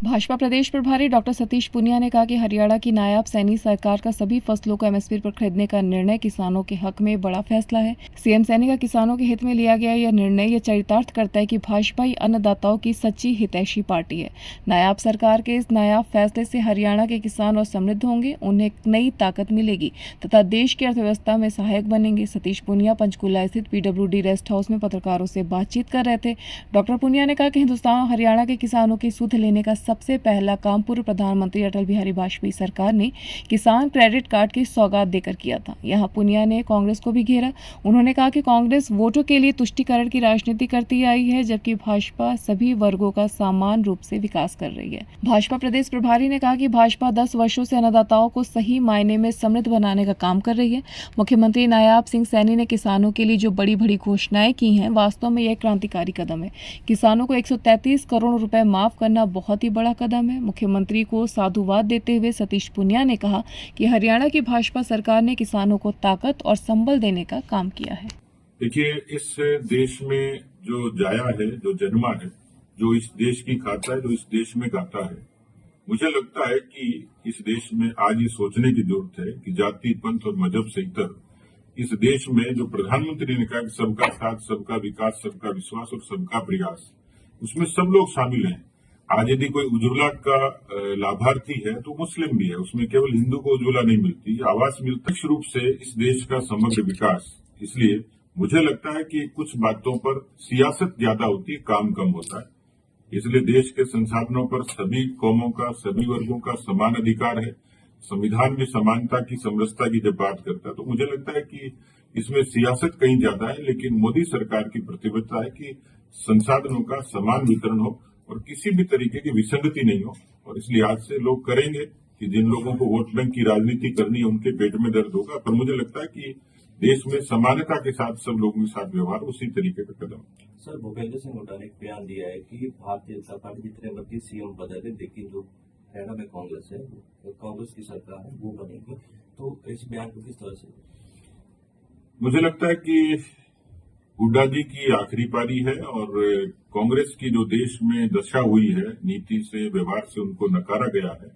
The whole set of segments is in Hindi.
भाजपा प्रदेश प्रभारी डॉक्टर सतीश पुनिया ने कहा कि हरियाणा की नायाब सैनी सरकार का सभी फसलों को एमएसपी पर खरीदने का निर्णय किसानों के हक में बड़ा फैसला है। सीएम सैनी का किसानों के हित में लिया गया यह निर्णय यह चरितार्थ करता है कि भाजपा ही अन्नदाताओं की सच्ची हितैषी पार्टी है। नायाब सरकार के इस नायाब फैसले से हरियाणा के किसान और समृद्ध होंगे, उन्हें नई ताकत मिलेगी तथा देश की अर्थव्यवस्था में सहायक बनेंगे। सतीश पुनिया पंचकूला स्थित PWD रेस्ट हाउस में पत्रकारों से बातचीत कर रहे थे। डॉक्टर पुनिया ने कहा कि हिंदुस्तान और हरियाणा के किसानों की सुध लेने का सबसे पहला काम पूर्व प्रधानमंत्री अटल बिहारी वाजपेयी सरकार ने किसान क्रेडिट कार्ड की सौगात देकर किया था। यहां पुनिया ने कांग्रेस को भी घेरा। उन्होंने कहा कि कांग्रेस वोटों के लिए तुष्टीकरण की राजनीति करती आई है, जबकि भाजपा सभी वर्गों का समान रूप से विकास कर रही है। भाजपा प्रदेश प्रभारी ने कहा कि भाजपा 10 वर्षों से अन्नदाताओं को सही मायने में समृद्ध बनाने का काम कर रही है। मुख्यमंत्री नायाब सिंह सैनी ने किसानों के लिए जो बड़ी बड़ी घोषणाएं की हैं, वास्तव में यह क्रांतिकारी कदम है। किसानों को 133 करोड़ रुपए माफ करना बहुत ही बड़ा कदम है। मुख्यमंत्री को साधुवाद देते हुए सतीश पुनिया ने कहा कि हरियाणा की भाजपा सरकार ने किसानों को ताकत और संबल देने का काम किया है। देखिए, इस देश में जो जाया है, जो जन्मा है, जो इस देश की खाता है, जो इस देश में गाता है, मुझे लगता है कि इस देश में आज ये सोचने की जरूरत है कि जाति, पंथ और मजहब से इतर इस देश में जो प्रधानमंत्री ने कहा कि सबका साथ, सबका विकास, सबका विश्वास और सबका प्रयास, उसमें सब लोग शामिल हैं। आज यदि कोई उज्ज्वला का लाभार्थी है तो मुस्लिम भी है, उसमें केवल हिंदू को उज्ज्वला नहीं मिलती, आवास मिलता है। रूप से इस देश का समग्र विकास, इसलिए मुझे लगता है कि कुछ बातों पर सियासत ज्यादा होती है, काम कम होता है। इसलिए देश के संसाधनों पर सभी कौमों का, सभी वर्गों का समान अधिकार है। संविधान में समानता की, समरसता की जब बात करता है तो मुझे लगता है कि इसमें सियासत कहीं ज्यादा है, लेकिन मोदी सरकार की प्रतिबद्धता है कि संसाधनों का समान वितरण हो और किसी भी तरीके की विसंगति नहीं हो। और इसलिए आज से लोग करेंगे कि जिन लोगों को वोट बैंक की राजनीति करनी है उनके पेट में दर्द होगा, पर मुझे लगता है कि देश में समानता के साथ सब लोगों के साथ व्यवहार, उसी तरीके का कदम। सर, भूपेंद्र सिंह हुड्डा ने एक बयान दिया है कि भारतीय जनता पार्टी जितने मर्जी सीएम बदले, लेकिन जो हरियाणा में कांग्रेस है, कांग्रेस की सरकार है, वो बनेगी। तो इस बयान को किस तरह से? मुझे लगता है कि हुड्डा जी की आखिरी पारी है और कांग्रेस की जो देश में दशा हुई है, नीति से, व्यवहार से उनको नकारा गया है।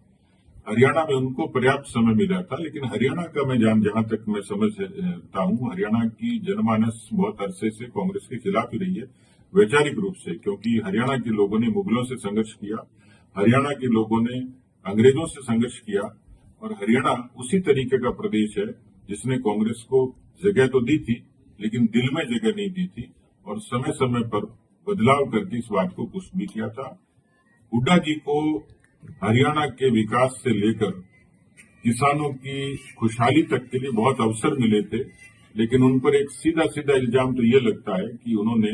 हरियाणा में उनको पर्याप्त समय मिला था, लेकिन हरियाणा का मैं जहां तक मैं समझता हूं, हरियाणा की जनमानस बहुत अरसे से कांग्रेस के खिलाफ ही रही है, वैचारिक रूप से, क्योंकि हरियाणा के लोगों ने मुगलों से संघर्ष किया, हरियाणा के लोगों ने अंग्रेजों से संघर्ष किया और हरियाणा उसी तरीके का प्रदेश है जिसने कांग्रेस को जगह तो दी थी, लेकिन दिल में जगह नहीं दी थी और समय समय पर बदलाव करके इस बात को पुष्ट भी किया था। हुड्डा जी को हरियाणा के विकास से लेकर किसानों की खुशहाली तक के लिए बहुत अवसर मिले थे, लेकिन उन पर एक सीधा सीधा इल्जाम तो ये लगता है कि उन्होंने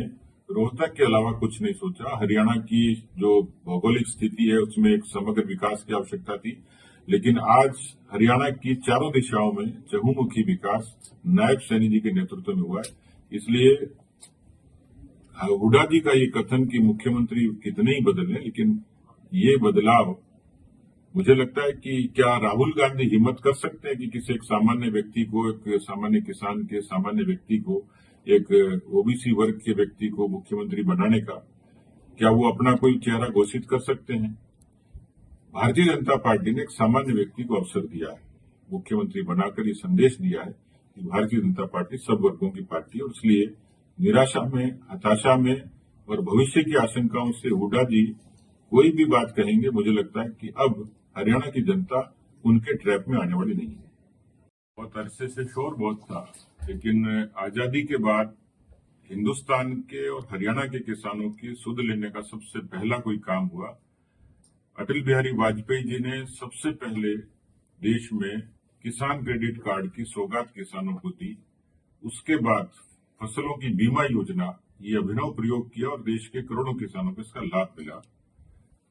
रोहतक के अलावा कुछ नहीं सोचा। हरियाणा की जो भौगोलिक स्थिति है उसमें एक समग्र विकास की आवश्यकता थी, लेकिन आज हरियाणा की चारों दिशाओं में चहुमुखी विकास नायब सैनी जी के नेतृत्व में हुआ है। इसलिए हुड्डा जी का ये कथन कि मुख्यमंत्री कितने ही बदले, लेकिन ये बदलाव, मुझे लगता है कि क्या राहुल गांधी हिम्मत कर सकते हैं कि किसी एक सामान्य व्यक्ति को, एक सामान्य किसान के सामान्य व्यक्ति को, एक ओबीसी वर्ग के व्यक्ति को मुख्यमंत्री बनाने का, क्या वो अपना कोई चेहरा घोषित कर सकते हैं? भारतीय जनता पार्टी ने एक सामान्य व्यक्ति को अवसर दिया है, मुख्यमंत्री बनाकर ये संदेश दिया है कि भारतीय जनता पार्टी सब वर्गों की पार्टी है। और इसलिए निराशा में, हताशा में और भविष्य की आशंकाओं से हुड्डा जी कोई भी बात कहेंगे, मुझे लगता है कि अब हरियाणा की जनता उनके ट्रैप में आने वाली नहीं है। बहुत अरसे से शोर बहुत था, लेकिन आजादी के बाद हिंदुस्तान के और हरियाणा के किसानों की सुध लेने का सबसे पहला कोई काम हुआ। अटल बिहारी वाजपेयी जी ने सबसे पहले देश में किसान क्रेडिट कार्ड की सौगात किसानों को दी। उसके बाद फसलों की बीमा योजना, ये अभिनव प्रयोग किया और देश के करोड़ों किसानों को इसका लाभ मिला।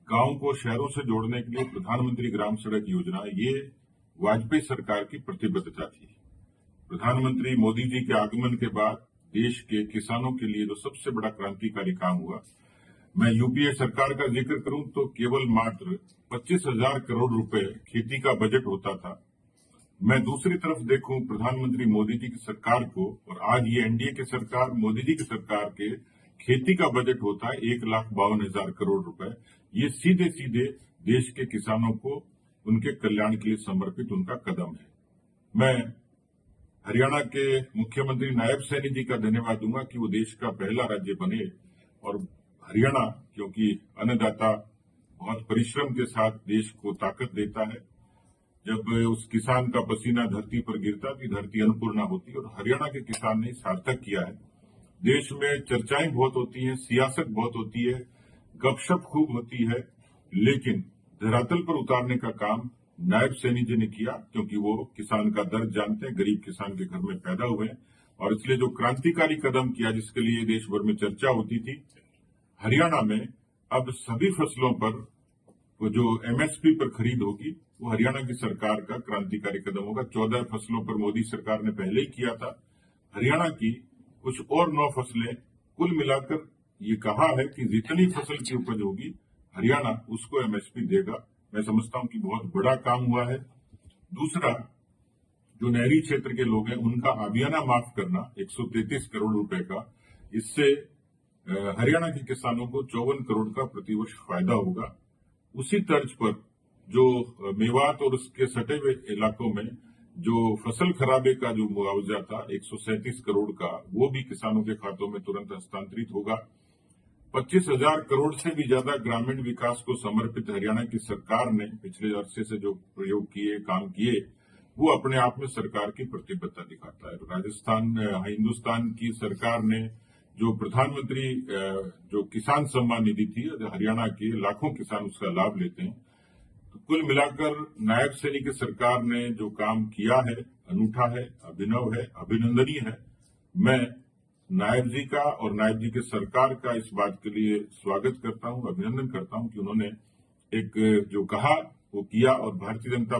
गांव को शहरों से जोड़ने के लिए प्रधानमंत्री ग्राम सड़क योजना, ये वाजपेयी सरकार की प्रतिबद्धता थी। प्रधानमंत्री मोदी जी के आगमन के बाद देश के किसानों के लिए जो सबसे बड़ा क्रांतिकारी काम हुआ, मैं यूपीए सरकार का जिक्र करूं तो केवल मात्र 25,000 करोड़ रुपए खेती का बजट होता था। मैं दूसरी तरफ देखूं प्रधानमंत्री मोदी जी की सरकार को, और आज ये एनडीए की सरकार, मोदी जी की सरकार के खेती का बजट होता है 1,52,000 करोड़ रुपए। ये सीधे सीधे देश के किसानों को उनके कल्याण के लिए समर्पित उनका कदम है। मैं हरियाणा के मुख्यमंत्री नायब सैनी जी का धन्यवाद दूंगा कि वो देश का पहला राज्य बने और हरियाणा, क्योंकि अन्नदाता बहुत परिश्रम के साथ देश को ताकत देता है। जब उस किसान का पसीना धरती पर गिरता तो धरती अन्नपूर्णा होती है और हरियाणा के किसान ने सार्थक किया है। देश में चर्चाएं बहुत होती हैं, सियासत बहुत होती है, गपशप खूब होती है, लेकिन धरातल पर उतारने का काम नायब सैनी जी ने किया, क्योंकि वो किसान का दर्द जानते हैं, गरीब किसान के घर में पैदा हुए हैं और इसलिए जो क्रांतिकारी कदम किया जिसके लिए देश भर में चर्चा होती थी, हरियाणा में अब सभी फसलों पर वो जो एमएसपी पर खरीद होगी वो हरियाणा की सरकार का क्रांतिकारी कदम होगा। 14 फसलों पर मोदी सरकार ने पहले ही किया था। हरियाणा की कुछ और 9 फसलें, कुल मिलाकर ये कहा है कि जितनी फसल की उपज होगी हरियाणा उसको एमएसपी देगा। मैं समझता हूं कि बहुत बड़ा काम हुआ है। दूसरा, जो नहरी क्षेत्र के लोग हैं उनका आबियाना माफ करना 133 करोड़ रुपए का, इससे हरियाणा के किसानों को 54 करोड़ का प्रतिवर्ष फायदा होगा। उसी तर्ज पर जो मेवात और उसके सटे हुए इलाकों में जो फसल खराबे का जो मुआवजा था 137 करोड़ का, वो भी किसानों के खातों में तुरंत हस्तांतरित होगा। 25,000 करोड़ से भी ज्यादा ग्रामीण विकास को समर्पित हरियाणा की सरकार ने पिछले अरसे से जो प्रयोग किए, काम किए, वो अपने आप में सरकार की प्रतिबद्धता दिखाता है। राजस्थान, हिंदुस्तान की सरकार ने जो प्रधानमंत्री जो किसान सम्मान निधि थी, हरियाणा के लाखों किसान उसका लाभ लेते हैं। तो कुल मिलाकर नायब सैनी की सरकार ने जो काम किया है अनूठा है, अभिनव है, अभिनंदनीय है। मैं नायब जी का और नायब जी की सरकार का इस बात के लिए स्वागत करता हूं, अभिनंदन करता हूं कि उन्होंने एक जो कहा वो किया और भारतीय जनता